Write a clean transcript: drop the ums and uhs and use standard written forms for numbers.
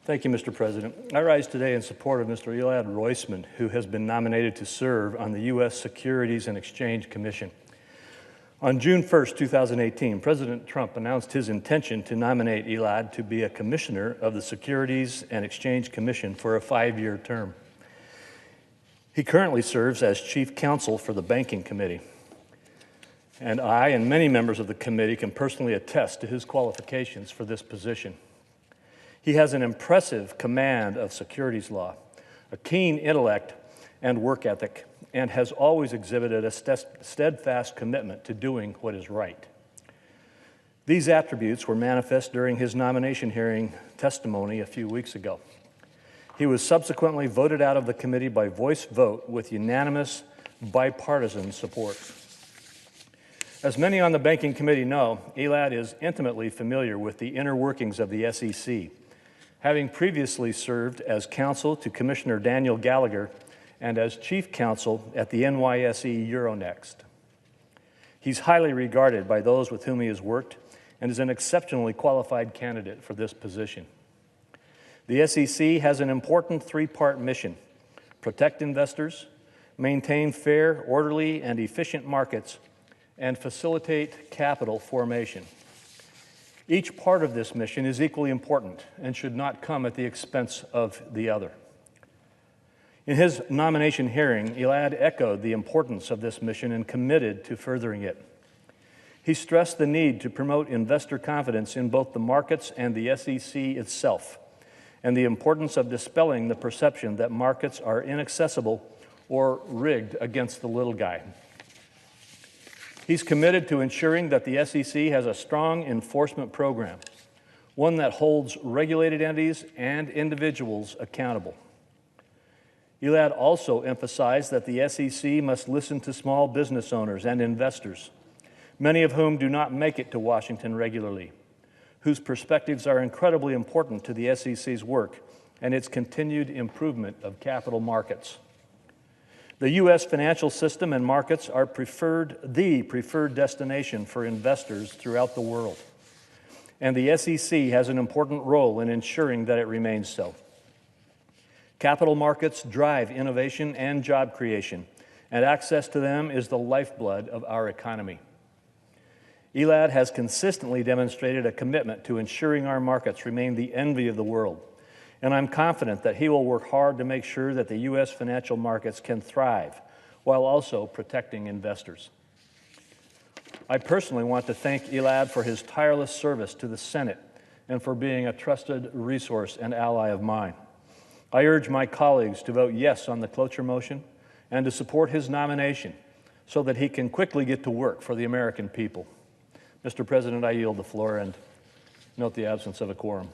Thank you, Mr. President. I rise today in support of Mr. Elad Roisman, who has been nominated to serve on the U.S. Securities and Exchange Commission. On June 1, 2018, President Trump announced his intention to nominate Elad to be a commissioner of the Securities and Exchange Commission for a 5-year term. He currently serves as chief counsel for the Banking Committee, and I and many members of the committee can personally attest to his qualifications for this position. He has an impressive command of securities law, a keen intellect and work ethic, and has always exhibited a steadfast commitment to doing what is right. These attributes were manifest during his nomination hearing testimony a few weeks ago. He was subsequently voted out of the committee by voice vote with unanimous bipartisan support. As many on the Banking Committee know, Elad is intimately familiar with the inner workings of the SEC, having previously served as counsel to Commissioner Daniel Gallagher and as chief counsel at the NYSE Euronext. He's highly regarded by those with whom he has worked and is an exceptionally qualified candidate for this position. The SEC has an important three-part mission: protect investors, maintain fair, orderly, and efficient markets, and facilitate capital formation. Each part of this mission is equally important and should not come at the expense of the other. In his nomination hearing, Elad echoed the importance of this mission and committed to furthering it. He stressed the need to promote investor confidence in both the markets and the SEC itself, and the importance of dispelling the perception that markets are inaccessible or rigged against the little guy. He's committed to ensuring that the SEC has a strong enforcement program, one that holds regulated entities and individuals accountable. Elad also emphasized that the SEC must listen to small business owners and investors, many of whom do not make it to Washington regularly, whose perspectives are incredibly important to the SEC's work and its continued improvement of capital markets. The U.S. financial system and markets are the preferred destination for investors throughout the world, and the SEC has an important role in ensuring that it remains so. Capital markets drive innovation and job creation, and access to them is the lifeblood of our economy. Elad has consistently demonstrated a commitment to ensuring our markets remain the envy of the world, and I'm confident that he will work hard to make sure that the U.S. financial markets can thrive while also protecting investors. I personally want to thank Elad for his tireless service to the Senate and for being a trusted resource and ally of mine. I urge my colleagues to vote yes on the cloture motion and to support his nomination so that he can quickly get to work for the American people. Mr. President, I yield the floor and note the absence of a quorum.